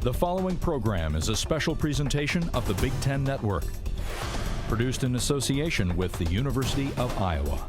The following program is a special presentation of the Big Ten Network, produced in association with the University of Iowa.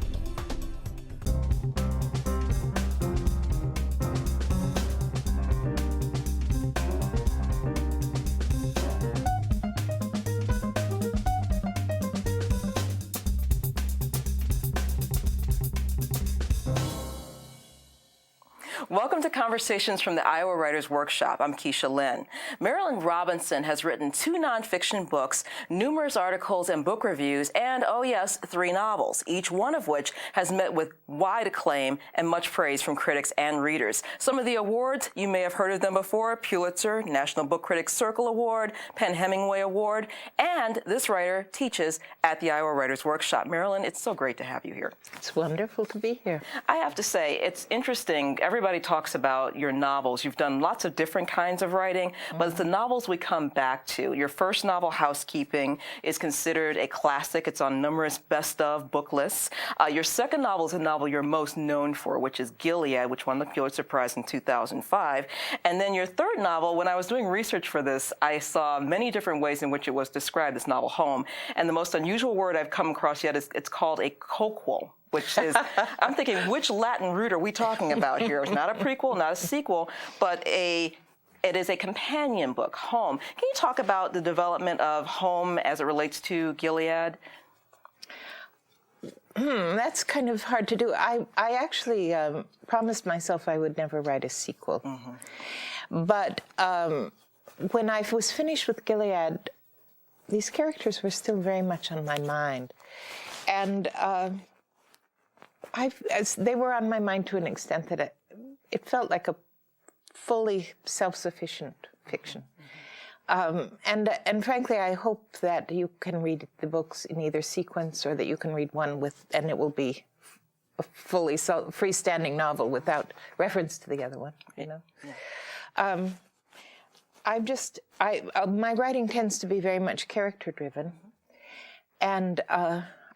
Welcome to Conversations from the Iowa Writers Workshop. I'm Kecia Lynn. Marilyn Robinson has written 2 nonfiction books, numerous articles and book reviews, and, oh yes, 3 novels, each one of which has met with wide acclaim and much praise from critics and readers. Some of the awards, you may have heard of them before: Pulitzer, National Book Critics Circle Award, PEN/Hemingway Award, and this writer teaches at the Iowa Writers Workshop. Marilyn, it's so great to have you here. It's wonderful to be here. I have to say, it's interesting. Everybody talks about your novels. You've done lots of different kinds of writing, but it's the novels we come back to. Your first novel, Housekeeping, is considered a classic. It's on numerous best-of book lists. Your second novel is a novel you're most known for, which is Gilead, which won the Pulitzer Prize in 2005. And then your third novel, when I was doing research for this, I saw many different ways in which it was described, this novel, Home. And the most unusual word I've come across yet is it's called a coquel, which is, I'm thinking, which Latin root are we talking about here? It's not a prequel, not a sequel, but it is a companion book, Home. Can you talk about the development of Home as it relates to Gilead? That's kind of hard to do. I actually promised myself I would never write a sequel. But when I was finished with Gilead, these characters were still very much on my mind. And they were on my mind to an extent that it felt like a fully self-sufficient fiction. And frankly, I hope that you can read the books in either sequence, or that you can read one and it will be a fully freestanding novel without reference to the other one, you know? Yeah. My writing tends to be very much character-driven, and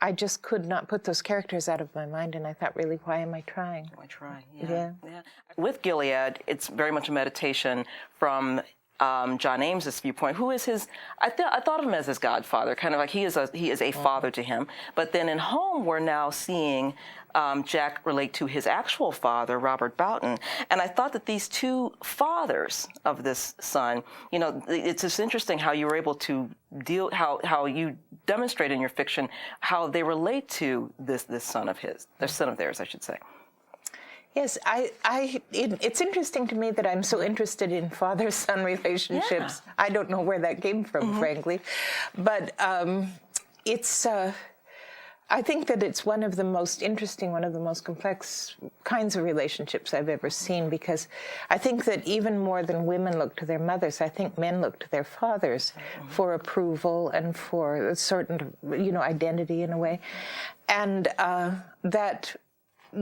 I just could not put those characters out of my mind, and I thought, really, why am I trying? Why try? Yeah. With Gilead, it's very much a meditation from John Ames's viewpoint, who is his, I thought of him as his godfather, kind of like he is a father to him. But then in Home, we're now seeing Jack relate to his actual father, Robert Boughton. And I thought that these two fathers of this son, you know, it's just interesting how you were able to deal, how you demonstrate in your fiction how they relate to this son of his, their son of theirs, I should say. Yes, it's interesting to me that I'm so interested in father-son relationships. Yeah. I don't know where that came from, frankly. But I think that it's one of the most interesting, one of the most complex kinds of relationships I've ever seen, because I think that even more than women look to their mothers, I think men look to their fathers for approval and for a certain, identity in a way. And that,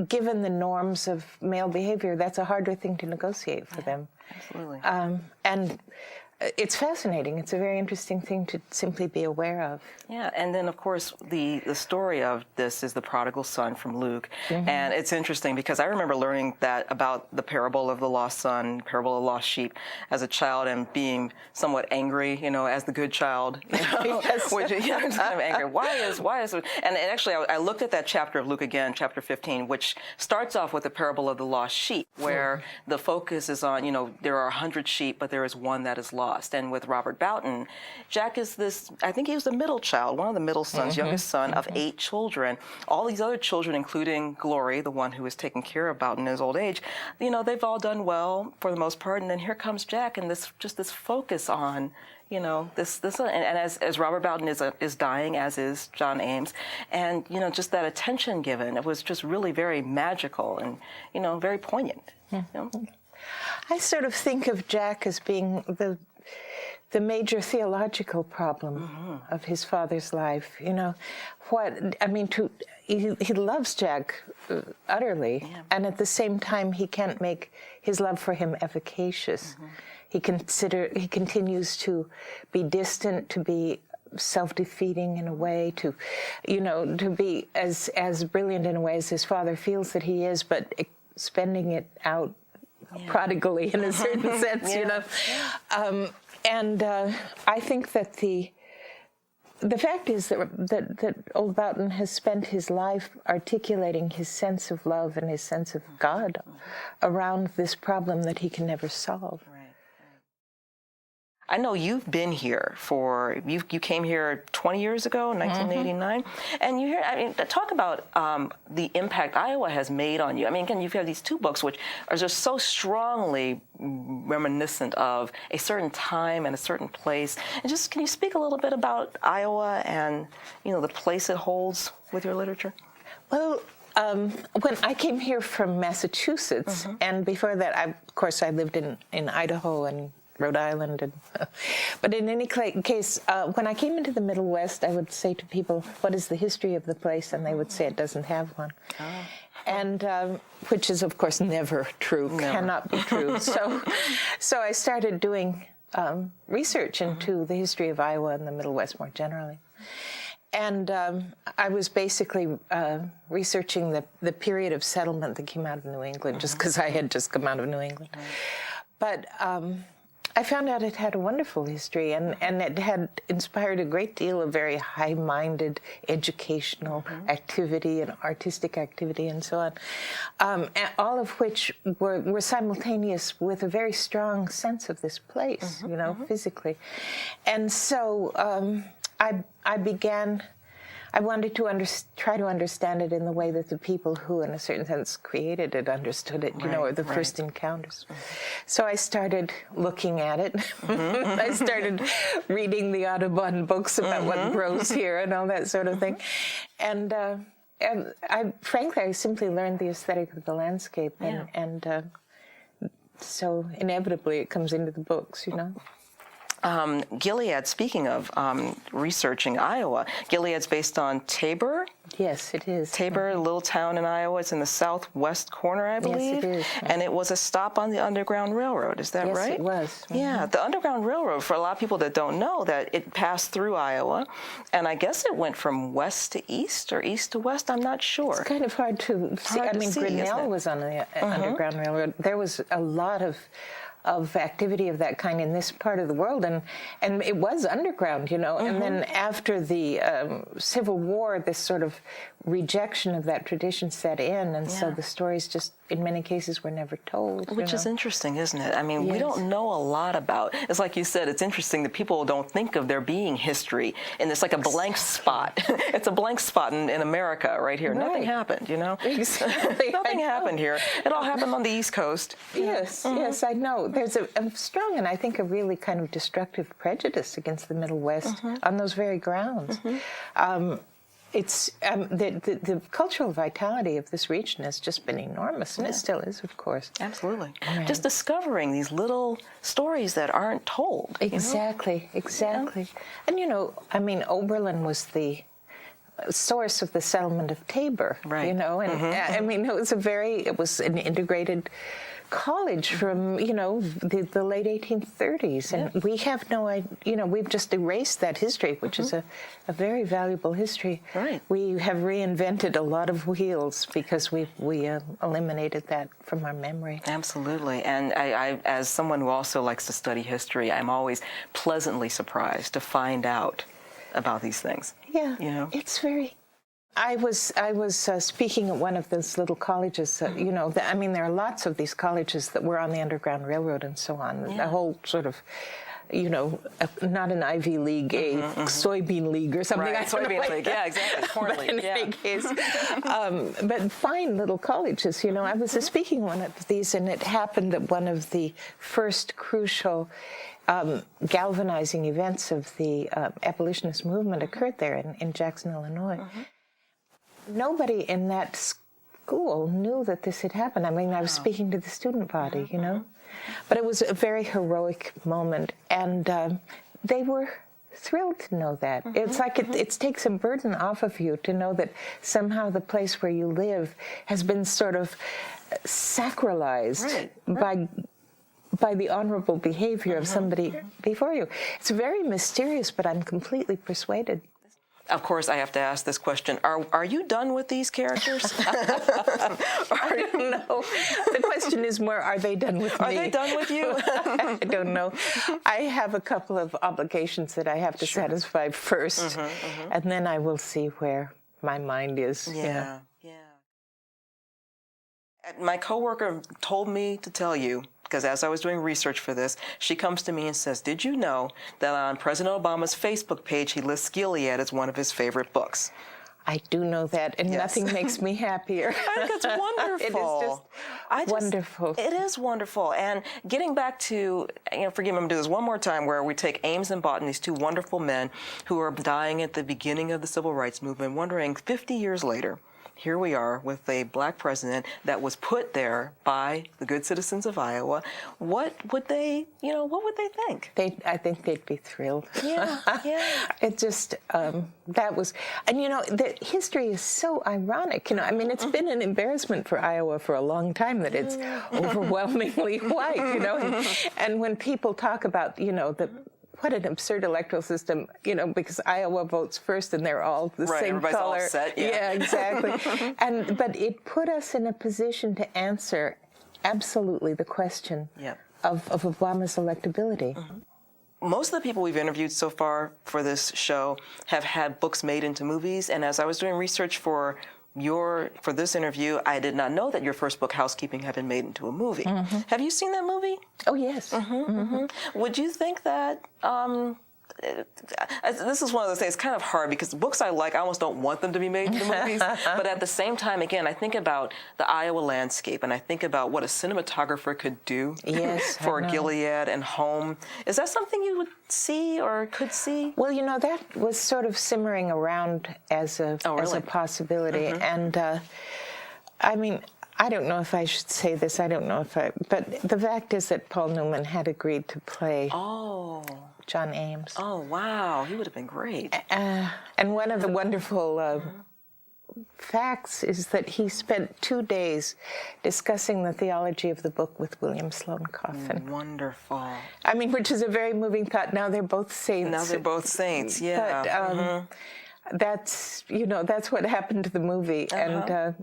given the norms of male behavior, that's a harder thing to negotiate for them. Absolutely. And it's fascinating. It's a very interesting thing to simply be aware of. Yeah, and then, of course, the story of this is the prodigal son from Luke. And it's interesting because I remember learning that about the parable of the lost son, parable of the lost sheep, as a child, and being somewhat angry, as the good child, Yes. which, kind of angry. Why is, and actually, I looked at that chapter of Luke again, chapter 15, which starts off with the parable of the lost sheep, where the focus is on, there are 100 sheep, but there is one that is lost. And with Robert Boughton, Jack is this, I think he was the middle child, one of the middle sons, youngest son of 8 children. All these other children, including Glory, the one who was taking care of Boughton in his old age, they've all done well for the most part. And then here comes Jack, and this focus on, this, and as Robert Boughton is dying, as is John Ames, and, just that attention given, it was just really very magical and, very poignant. I sort of think of Jack as being the major theological problem of his father's life. He loves Jack utterly, and at the same time he can't make his love for him efficacious. He continues to be distant, to be self-defeating in a way, to be as brilliant in a way as his father feels that he is, but spending it out prodigally in a certain sense, you know. And I think that the fact is that old Boughton has spent his life articulating his sense of love and his sense of God around this problem that he can never solve. I know you've been here you came here 20 years ago, 1989, and talk about the impact Iowa has made on you. I mean, again, you've had these two books which are just so strongly reminiscent of a certain time and a certain place. And just, can you speak a little bit about Iowa and, the place it holds with your literature? Well, when I came here from Massachusetts, and before that, of course, I lived in Idaho and Rhode Island. But in any case, when I came into the Middle West, I would say to people, what is the history of the place? And they would say it doesn't have one. And which is, of course, never true, cannot be true. So I started doing research into the history of Iowa and the Middle West more generally. And I was basically researching the period of settlement that came out of New England, just because I had just come out of New England. But I found out it had a wonderful history, and it had inspired a great deal of very high-minded educational activity and artistic activity and so on, and all of which were simultaneous with a very strong sense of this place, physically. And so I wanted to try to understand it in the way that the people who, in a certain sense, created it understood it, or the first encounters. So I started looking at it. I started reading the Audubon books about what grows here and all that sort of thing. And frankly, I simply learned the aesthetic of the landscape, and so inevitably it comes into the books, Gilead, speaking of researching Iowa, Gilead's based on Tabor? Yes, it is. Tabor, a little town in Iowa. It's in the southwest corner, I believe. Yes, it is. And it was a stop on the Underground Railroad, is that right? Yes, it was. Yeah, the Underground Railroad, for a lot of people that don't know, that it passed through Iowa, and I guess it went from west to east or east to west, I'm not sure. It's kind of hard to see. Grinnell was on the Underground Railroad. There was a lot of activity of that kind in this part of the world, and it was underground, and then after the Civil War, this sort of rejection of that tradition set in, and so the stories just, in many cases, were never told. Which is interesting, isn't it? I mean, we don't know a lot about, it's like you said, it's interesting that people don't think of there being history, and it's like a blank spot. It's a blank spot in America right here. Right. Nothing happened, Exactly. Nothing happened here. It all happened on the East Coast. Yes, yes, I know. There's a strong and I think a really kind of destructive prejudice against the Middle West on those very grounds. It's the cultural vitality of this region has just been enormous, and it still is, of course. Absolutely. Right. Just discovering these little stories that aren't told. Exactly. And Oberlin was the source of the settlement of Tabor, right. and it was an integrated college from, the late 1830s. And we have no idea, we've just erased that history, which is a very valuable history. Right. We have reinvented a lot of wheels because we eliminated that from our memory. Absolutely. And I, as someone who also likes to study history, I'm always pleasantly surprised to find out about these things. Yeah. It's very... I was speaking at one of those little colleges. There are lots of these colleges that were on the Underground Railroad and so on. The whole sort of, not an Ivy League, a soybean league or something. Right, soybean league. Yeah, exactly. Corn league. In any case, but fine little colleges. I was speaking at one of these, and it happened that one of the first crucial galvanizing events of the abolitionist movement occurred there in Jackson, Illinois. Nobody in that school knew that this had happened. I was speaking to the student body, But it was a very heroic moment, and they were thrilled to know that. It's like it takes a burden off of you to know that somehow the place where you live has been sort of sacralized by the honorable behavior of somebody before you. It's very mysterious, but I'm completely persuaded. Of course, I have to ask this question. Are you done with these characters? I don't know. The question is more, are they done with me? Are they done with you? I don't know. I have a couple of obligations that I have to satisfy first, and then I will see where my mind is. Yeah. My coworker told me to tell you, because as I was doing research for this, she comes to me and says, did you know that on President Obama's Facebook page, he lists Gilead as one of his favorite books? I do know that, and nothing makes me happier. I think it's wonderful. It is just wonderful. It is wonderful. And getting back to, forgive me, I'm going to do this one more time, where we take Ames and Boughton, these two wonderful men who are dying at the beginning of the Civil Rights Movement, wondering 50 years later, here we are with a black president that was put there by the good citizens of Iowa. What would they think? I think they'd be thrilled. Yeah. It just, that was, and the history is so ironic. I mean, it's been an embarrassment for Iowa for a long time that it's overwhelmingly white, and when people talk about, what an absurd electoral system, because Iowa votes first and they're all the same everybody's color. All set, yeah, exactly. But it put us in a position to answer absolutely the question of Obama's electability. Most of the people we've interviewed so far for this show have had books made into movies, and as I was doing research for this interview, I did not know that your first book, Housekeeping, had been made into a movie. Have you seen that movie? Oh, yes. Would you think that, this is one of those things, it's kind of hard because the books I like, I almost don't want them to be made into movies, but at the same time, again, I think about the Iowa landscape, and I think about what a cinematographer could do for Gilead and Home. Is that something you would see or could see? Well, that was sort of simmering around as a possibility, and I mean, I don't know if I should say this, but the fact is that Paul Newman had agreed to play John Ames. Oh, wow. He would have been great. And one of the wonderful facts is that he spent 2 days discussing the theology of the book with William Sloane Coffin. Wonderful. I mean, which is a very moving thought. Now they're both saints. Yeah. But that's what happened to the movie, and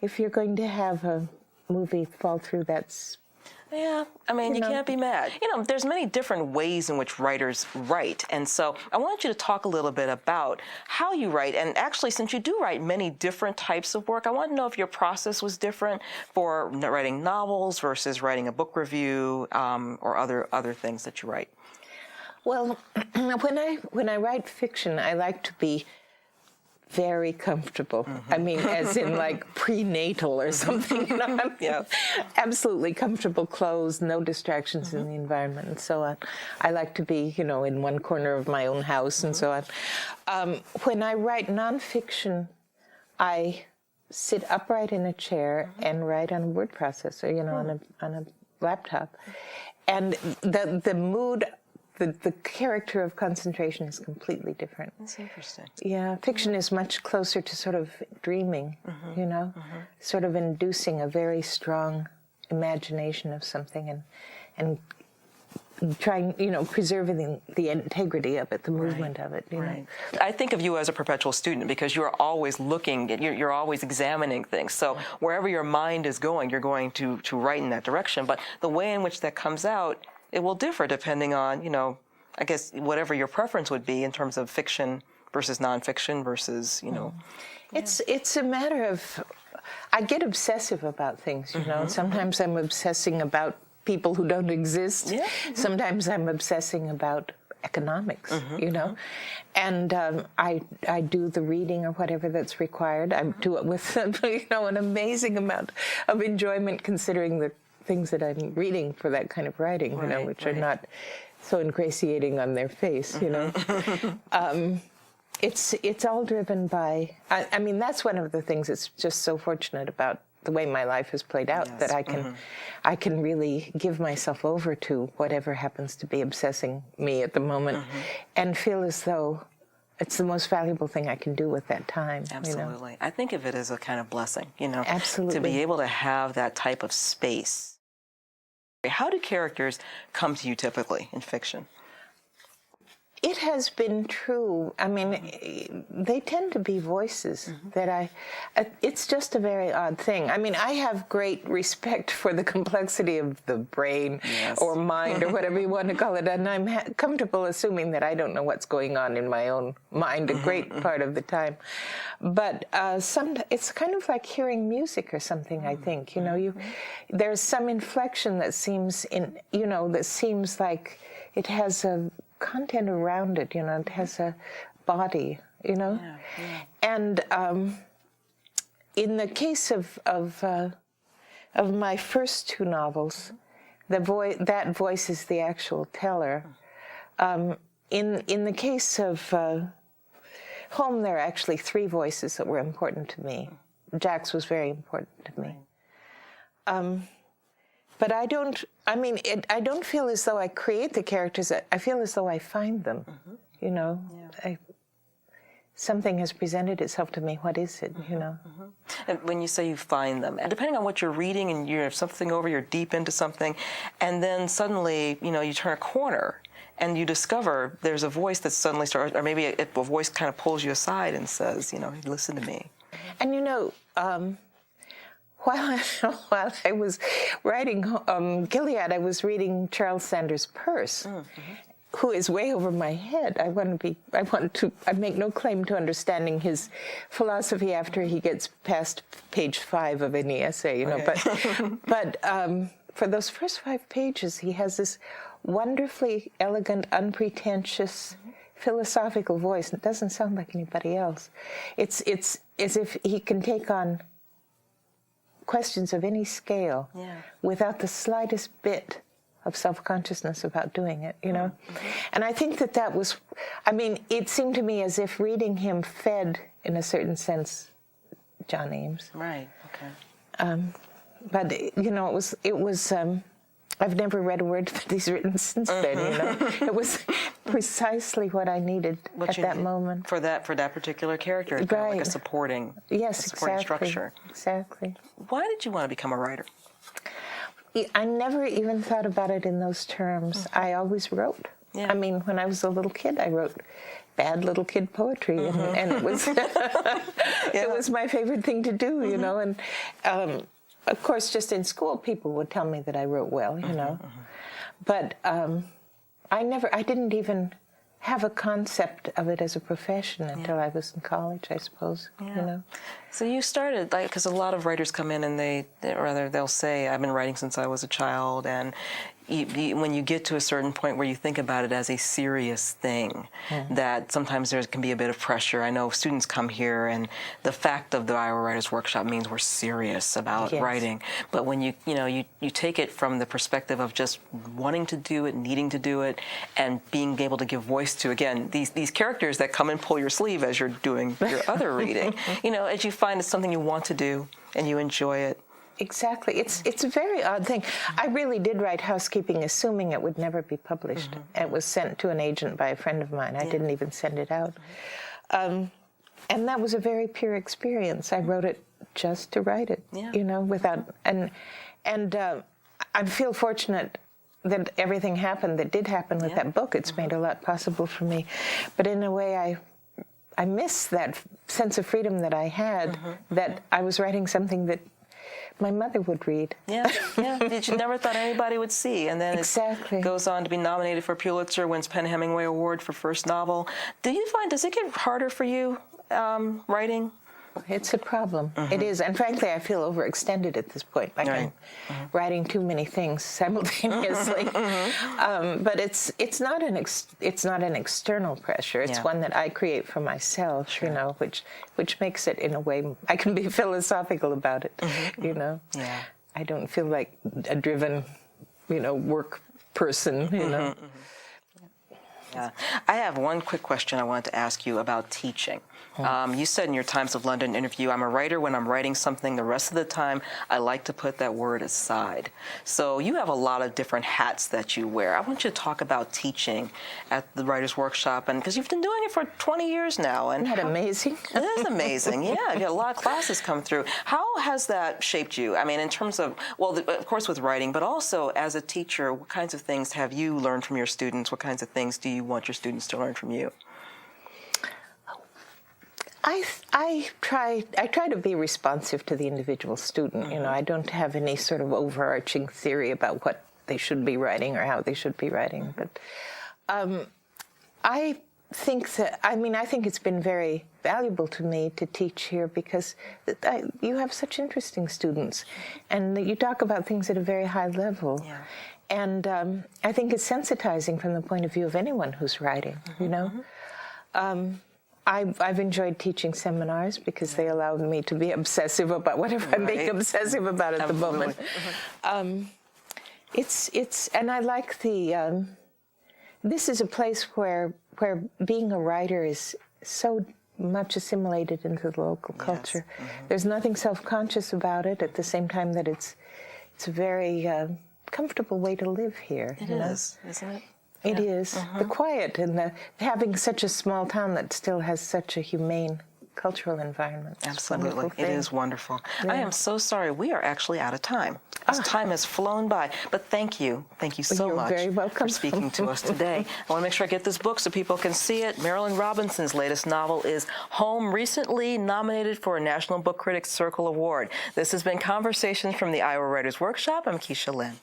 if you're going to have a movie fall through, that's. Yeah, I mean, you can't be mad. There's many different ways in which writers write, and so I want you to talk a little bit about how you write, and actually, since you do write many different types of work, I want to know if your process was different for writing novels versus writing a book review or other things that you write. Well, when I write fiction, I like to be very comfortable. I mean, as in like prenatal or something. Absolutely comfortable clothes, no distractions in the environment, and so on. I like to be, in one corner of my own house, and so on. When I write nonfiction, I sit upright in a chair and write on a word processor, on a laptop, and the mood. The character of concentration is completely different. That's interesting. Yeah, fiction is much closer to sort of dreaming, sort of inducing a very strong imagination of something and trying, preserving the integrity of it, the movement of it. Right. I think of you as a perpetual student because you're always looking, you're always examining things. So wherever your mind is going, you're going to write in that direction. But the way in which that comes out, it will differ depending on, I guess, whatever your preference would be in terms of fiction versus nonfiction versus, It's a matter of, I get obsessive about things, Sometimes I'm obsessing about people who don't exist. Yeah. Sometimes I'm obsessing about economics, and I do the reading or whatever that's required. I do it with, an amazing amount of enjoyment considering the things that I'm reading for that kind of writing, which are not so ingratiating on their face, It's all driven by, I mean, that's one of the things that's just so fortunate about the way my life has played out, that I can really give myself over to whatever happens to be obsessing me at the moment and feel as though it's the most valuable thing I can do with that time. Absolutely. I think of it as a kind of blessing, Absolutely. to be able to have that type of space. How do characters come to you typically in fiction? It has been true. I mean, they tend to be voices that it's just a very odd thing. I mean, I have great respect for the complexity of the brain or mind or whatever you want to call it, and I'm comfortable assuming that I don't know what's going on in my own mind a great part of the time. But it's kind of like hearing music or something, I think. You know, there's some inflection that seems like it has a content around it, you know, it has a body, you know. And in the case of my first two novels, that voice is the actual teller. In the case of Home, there are actually three voices that were important to me. Jack's was very important to me. But I don't feel as though I create the characters. I feel as though I find them, you know. Something has presented itself to me. What is it, you know? And when you say you find them, and depending on what you're reading and you have something over, you're deep into something, and then suddenly, you know, you turn a corner and you discover there's a voice that suddenly starts, or maybe a voice kind of pulls you aside and says, you know, listen to me. And, you know, while I was writing Gilead, I was reading Charles Sanders Peirce, who is way over my head. I make no claim to understanding his philosophy after he gets past page 5 of any essay, you know. But for those first 5 pages, he has this wonderfully elegant, unpretentious, philosophical voice. It doesn't sound like anybody else. It's as if he can take on questions of any scale without the slightest bit of self-consciousness about doing it, you know? And I think that was, I mean, it seemed to me as if reading him fed, in a certain sense, John Ames. Right, okay. But, you know, it was I've never read a word that he's written since then, you know? It was precisely what I needed at that moment. For that particular character, kind of like a supporting, structure. Exactly. Why did you want to become a writer? I never even thought about it in those terms. I always wrote. I mean, when I was a little kid, I wrote bad little kid poetry, and it was it was my favorite thing to do, you know. And of course, just in school, people would tell me that I wrote well, you know. But I didn't even have a concept of it as a profession until I was in college, I suppose, you know. So you started, because a lot of writers come in and they'll say, I've been writing since I was a child, and when you get to a certain point where you think about it as a serious thing, that sometimes there can be a bit of pressure. I know students come here, and the fact of the Iowa Writers Workshop means we're serious about writing. But when you take it from the perspective of just wanting to do it, needing to do it, and being able to give voice to, again, these characters that come and pull your sleeve as you're doing your other reading, you know, as you find it's something you want to do and you enjoy it. Exactly. It's a very odd thing. I really did write Housekeeping assuming it would never be published. It was sent to an agent by a friend of mine. I didn't even send it out. And that was a very pure experience. I wrote it just to write it, you know, without... And I feel fortunate that everything happened that did happen with that book. It's made a lot possible for me. But in a way, I miss that sense of freedom that I had, that I was writing something that my mother would read. That you never thought anybody would see. And then it goes on to be nominated for Pulitzer, wins Penn Hemingway Award for first novel. Does it get harder for you writing? It's a problem. It is. And frankly, I feel overextended at this point. Like I'm writing too many things simultaneously. But it's not an external pressure. It's one that I create for myself, you know, which makes it, in a way, I can be philosophical about it, you know. I don't feel like a driven, you know, work person, you know. I have one quick question I wanted to ask you about teaching. You said in your Times of London interview, I'm a writer when I'm writing something. The rest of the time, I like to put that word aside. So you have a lot of different hats that you wear. I want you to talk about teaching at the Writers' Workshop, and because you've been doing it for 20 years now. And isn't that amazing? It is amazing, yeah. You had a lot of classes come through. How How has that shaped you? I mean, in terms of, well, of course with writing, but also as a teacher, what kinds of things have you learned from your students? What kinds of things do you want your students to learn from you? I try to be responsive to the individual student. You know, I don't have any sort of overarching theory about what they should be writing or how they should be writing. But I think that, I mean, I think it's been very valuable to me to teach here because you have such interesting students, and you talk about things at a very high level. Yeah. And I think it's sensitizing from the point of view of anyone who's writing, you know. I've enjoyed teaching seminars because they allow me to be obsessive about whatever I'm being obsessive about at the moment. And I like the, this is a place where being a writer is so much assimilated into the local culture. There's nothing self-conscious about it, at the same time that it's a very comfortable way to live here. It is, isn't it? It is. The quiet and having such a small town that still has such a humane cultural environment. Absolutely. It is wonderful. Yeah. I am so sorry. We are actually out of time. This time has flown by. But thank you. Thank you so much very welcome. for speaking to us today. I want to make sure I get this book so people can see it. Marilyn Robinson's latest novel is Home, recently nominated for a National Book Critics Circle Award. This has been Conversations from the Iowa Writers Workshop. I'm Kecia Lynn.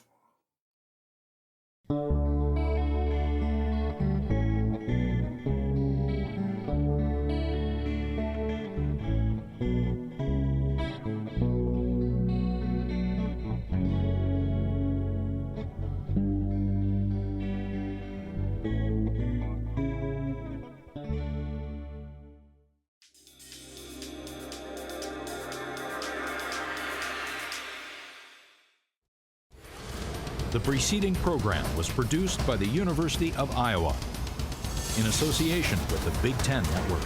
The preceding program was produced by the University of Iowa in association with the Big Ten Network.